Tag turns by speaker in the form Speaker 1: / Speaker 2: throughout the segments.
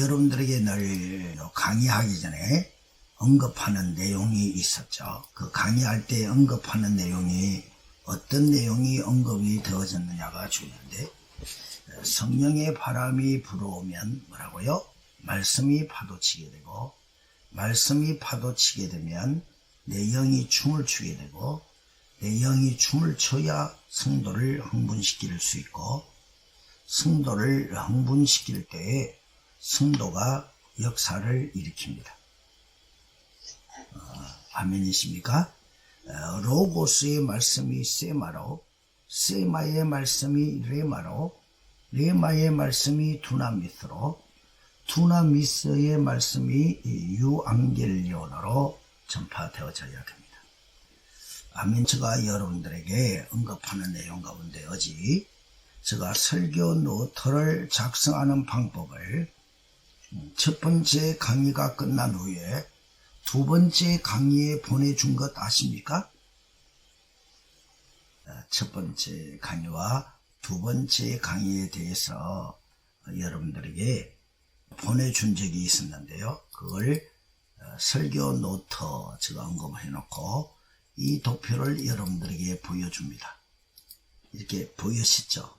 Speaker 1: 여러분들에게 늘 강의하기 전에 언급하는 내용이 있었죠. 그 강의할 때 언급하는 내용이 어떤 내용이 언급이 되어졌느냐가 중요한데, 성령의 바람이 불어오면 뭐라고요? 말씀이 파도치게 되고, 말씀이 파도치게 되면 내 영이 춤을 추게 되고, 내 영이 춤을 춰야 성도를 흥분시킬 수 있고, 성도를 흥분시킬 때에 성도가 역사를 일으킵니다. 아멘이십니까? 로고스의 말씀이 세마로, 세마의 말씀이 레마로, 레마의 말씀이 두나미스로, 두나미스의 말씀이 유앙겔리온으로 전파되어져야 됩니다. 아멘. 제가 여러분들에게 언급하는 내용 가운데 어제 제가 설교 노트를 작성하는 방법을 첫 번째 강의가 끝난 후에 두 번째 강의에 보내준 것 아십니까? 첫 번째 강의와 두 번째 강의에 대해서 여러분들에게 보내준 적이 있었는데요. 그걸 설교 노트 제가 언급해 놓고 이 도표를 여러분들에게 보여줍니다. 이렇게 보여지죠?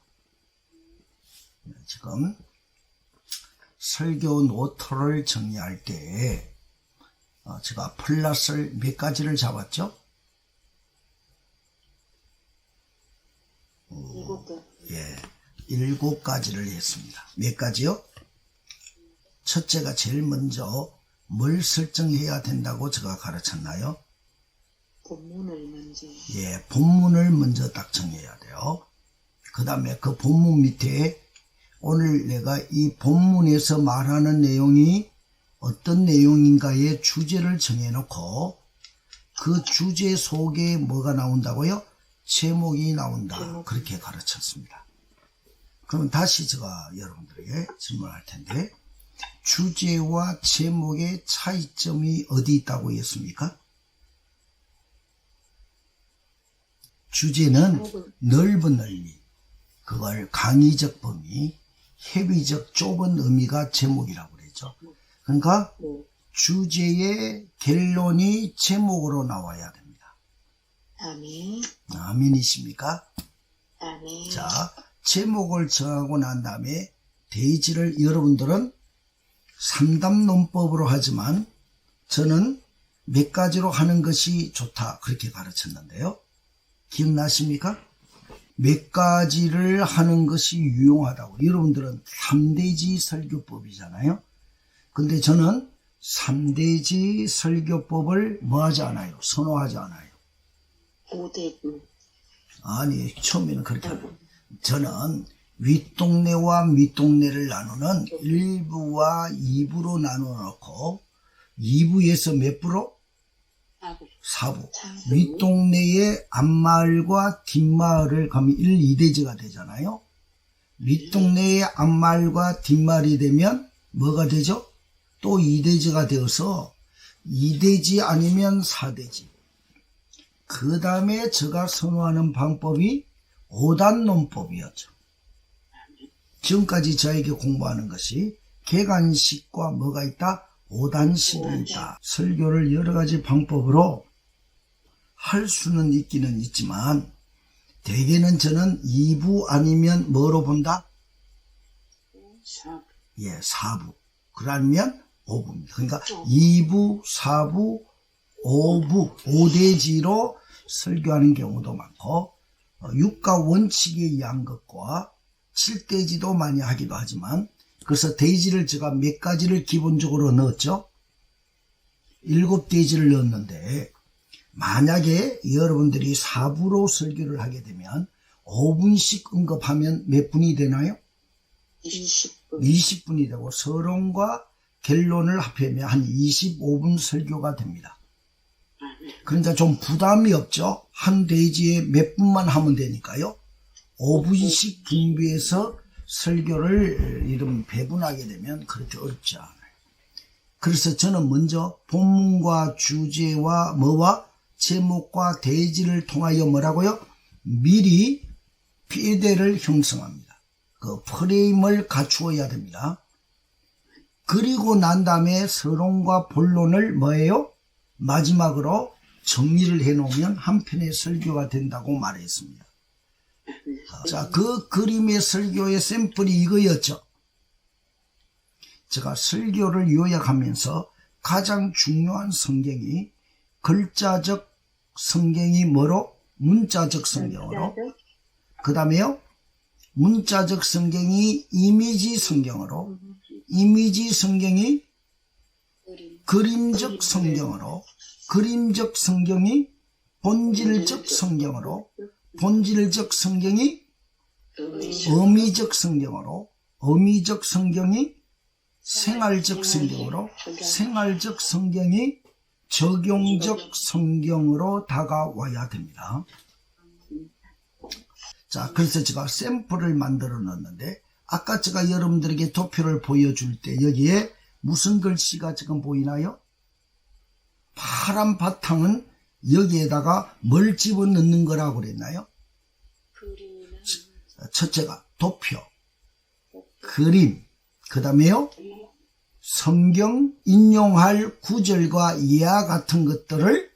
Speaker 1: 지금 설교 노트를 정리할 때 제가 플러스를 몇 가지를 잡았죠?
Speaker 2: 7개.
Speaker 1: 예, 7가지를 했습니다. 몇 가지요? 첫째가 제일 먼저 뭘 설정해야 된다고 제가 가르쳤나요?
Speaker 2: 본문을 먼저.
Speaker 1: 예, 본문을 먼저 딱 정해야 돼요. 그 다음에 그 본문 밑에 오늘 내가 이 본문에서 말하는 내용이 어떤 내용인가의 주제를 정해놓고 그 주제 속에 뭐가 나온다고요? 제목이 나온다. 그렇게 가르쳤습니다. 그럼 다시 제가 여러분들에게 질문할 텐데, 주제와 제목의 차이점이 어디 있다고 했습니까? 주제는 넓은 의미, 그걸 강의적 범위, 해비적 좁은 의미가 제목이라고 그랬죠. 그러니까 주제의 결론이 제목으로 나와야 됩니다.
Speaker 2: 아멘.
Speaker 1: 아멘이십니까?
Speaker 2: 아멘.
Speaker 1: 자, 제목을 정하고 난 다음에 대지를 여러분들은 3답 논법으로 하지만 저는 몇 가지로 하는 것이 좋다 그렇게 가르쳤는데요. 기억나십니까? 몇 가지를 하는 것이 유용하다고. 여러분들은 3대지 설교법이잖아요. 근데 저는 3대지 설교법을 뭐하지 않아요? 선호하지 않아요.
Speaker 2: 5대주.
Speaker 1: 아니, 처음에는 그렇게 하고. 저는 윗동네와 밑동네를 나누는 1부와 2부로 나누어 놓고 2부에서 몇 부로? 4부. 윗동네의 앞마을과 뒷마을을 가면 1, 2대지가 되잖아요. 윗동네의 앞마을과 뒷마을이 되면 뭐가 되죠? 또 2대지가 되어서 2대지 아니면 4대지. 그 다음에 제가 선호하는 방법이 5단 논법이었죠. 지금까지 저에게 공부하는 것이 개관식과 뭐가 있다? 5단식이 있다. 설교를 여러 가지 방법으로 할 수는 있기는 있지만 대개는 저는 2부 아니면 뭐로 본다?
Speaker 2: 4부.
Speaker 1: 예, 4부. 그러면 5부입니다. 그러니까 2부, 4부, 5부, 5대지로 설교하는 경우도 많고 육가 원칙에 의한 것과 7대지도 많이 하기도 하지만 그래서 대지를 제가 몇 가지를 기본적으로 넣었죠. 7대지를 넣었는데 만약에 여러분들이 4부로 설교를 하게 되면 5분씩 언급하면 몇 분이 되나요?
Speaker 2: 20분.
Speaker 1: 20분이 되고 서론과 결론을 합하면 한 25분 설교가 됩니다. 그러니까 좀 부담이 없죠. 한 대지에 몇 분만 하면 되니까요. 5분씩 분배해서 설교를 이름 배분하게 되면 그렇게 어렵지 않아요. 그래서 저는 먼저 본문과 주제와 뭐와 제목과 대지를 통하여 뭐라고요? 미리 피대를 형성합니다. 그 프레임을 갖추어야 됩니다. 그리고 난 다음에 서론과 본론을 뭐예요? 마지막으로 정리를 해놓으면 한 편의 설교가 된다고 말했습니다. 자, 그 그림의 설교의 샘플이 이거였죠. 제가 설교를 요약하면서 가장 중요한 성경이 글자적 성경이 뭐로? 문자적 성경으로. 그 다음에요, 문자적 성경이 이미지 성경으로, 이미지 성경이 그림적 성경으로, 그림적 성경이 본질적 성경으로, 본질적 성경이 어미적 성경으로, 어미적 성경이 생활적 성경으로, 생활적 성경이 적용적 성경으로 다가와야 됩니다. 자, 그래서 제가 샘플을 만들어 놨는데, 아까 제가 여러분들에게 도표를 보여줄 때 여기에 무슨 글씨가 지금 보이나요? 파란 바탕은 여기에다가 뭘 집어넣는 거라고 그랬나요? 첫째가 도표, 그림, 그 다음에요, 성경 인용할 구절과 이하 같은 것들을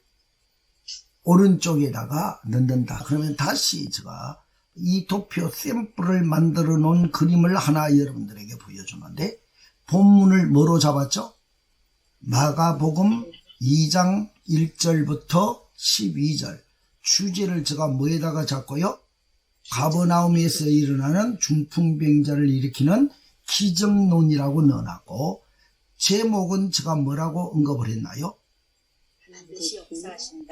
Speaker 1: 오른쪽에다가 넣는다. 그러면 다시 제가 이 도표 샘플을 만들어 놓은 그림을 하나 여러분들에게 보여주는데, 본문을 뭐로 잡았죠? 마가복음 2장 1절부터 12절. 주제를 제가 뭐에다가 잡고요? 가버나움에서 일어나는 중풍병자를 일으키는 기적론이라고 넣어놨고, 제목은 제가 뭐라고 언급을 했나요?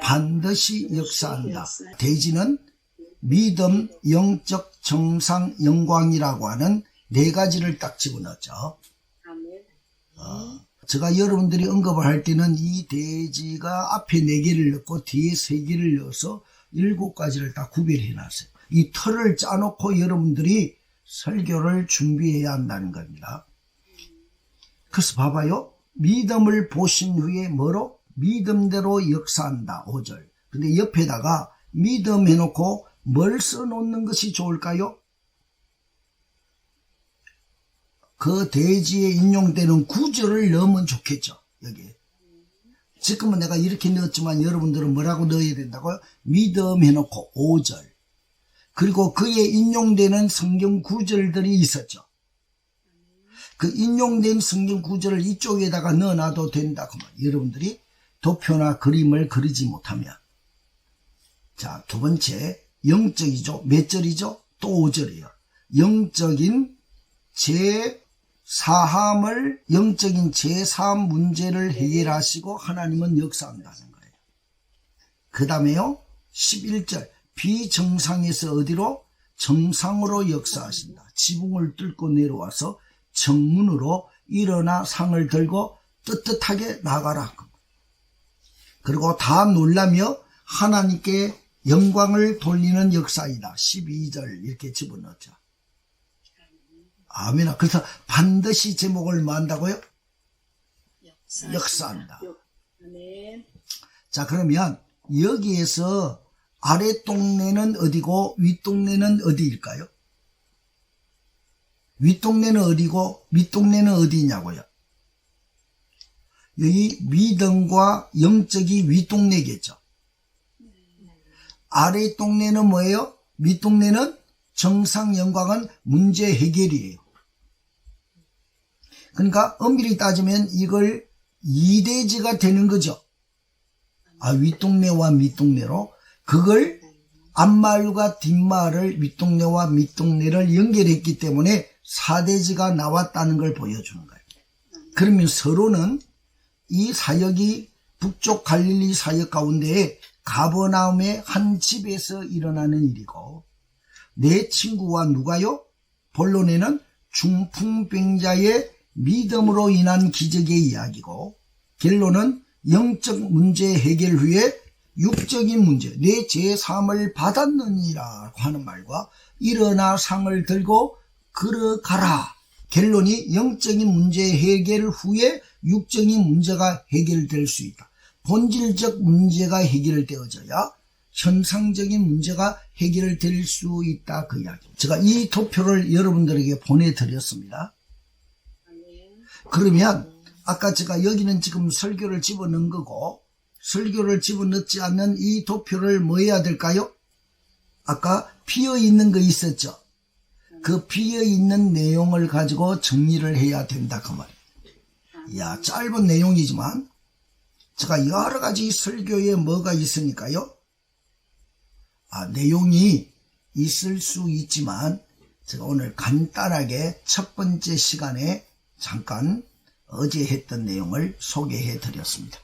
Speaker 1: 반드시 역사한다. 대지는 믿음, 영적, 정상, 영광이라고 하는 네 가지를 딱 집어넣었죠. 제가 여러분들이 언급을 할 때는 이 대지가 앞에 4개를 넣고 뒤에 3개를 넣어서 7가지를 다 구별해 놨어요. 이 틀을 짜놓고 여러분들이 설교를 준비해야 한다는 겁니다. 그래서 봐봐요. 믿음을 보신 후에 뭐로? 믿음대로 역사한다. 5절. 근데 옆에다가 믿음 해놓고 뭘 써놓는 것이 좋을까요? 그 대지에 인용되는 구절을 넣으면 좋겠죠. 여기에. 지금은 내가 이렇게 넣었지만 여러분들은 뭐라고 넣어야 된다고요? 믿음 해놓고 5절. 그리고 그에 인용되는 성경 구절들이 있었죠. 그 인용된 성경 구절을 이쪽에다가 넣어놔도 된다. 그러면 여러분들이 도표나 그림을 그리지 못하면. 자, 두 번째, 영적이죠. 몇 절이죠? 또 5절이에요. 영적인 영적인 제3 문제를 해결하시고 하나님은 역사한다는 거예요. 그 다음에요, 11절. 비정상에서 어디로? 정상으로 역사하신다. 지붕을 뚫고 내려와서 정문으로 일어나 상을 들고 떳떳하게 나가라. 그리고 다 놀라며 하나님께 영광을 돌리는 역사이다. 12절 이렇게 집어넣었죠. 아멘. 그래서 반드시 제목을 뭐 한다고요? 역사한다. 자, 그러면 여기에서 아랫동네는 어디고 윗동네는 어디일까요? 윗동네는 어디고 밑동네는 어디냐고요? 여기 믿음과 영적이 윗동네겠죠. 아랫동네는 뭐예요? 밑동네는 정상 영광은 문제 해결이에요. 그러니까 엄밀히 따지면 이걸 2대지가 되는 거죠. 윗동네와 밑동네로. 그걸 앞마을과 뒷마을을 윗동네와 밑동네를 연결했기 때문에 4대지가 나왔다는 걸 보여주는 거예요. 그러면 서로는 이 사역이 북쪽 갈릴리 사역 가운데에 가버나움의 한 집에서 일어나는 일이고, 내 친구와 누가요? 본론에는 중풍병자의 믿음으로 인한 기적의 이야기고, 결론은 영적 문제 해결 후에 육적인 문제, 내 제3을 받았느니라 하는 말과 일어나 상을 들고 걸어가라. 결론이 영적인 문제 해결 후에 육적인 문제가 해결될 수 있다. 본질적 문제가 해결되어져야 현상적인 문제가 해결될 수 있다. 그 이야기. 제가 이 도표를 여러분들에게 보내드렸습니다. 그러면 아까 제가 여기는 지금 설교를 집어넣은 거고 설교를 집어넣지 않는 이 도표를 뭐 해야 될까요? 아까 비어있는 거 있었죠? 그 비어있는 내용을 가지고 정리를 해야 된다 그 말이에요. 야, 짧은 내용이지만 제가 여러 가지 설교에 뭐가 있으니까요. 내용이 있을 수 있지만 제가 오늘 간단하게 첫 번째 시간에 잠깐 어제 했던 내용을 소개해 드렸습니다.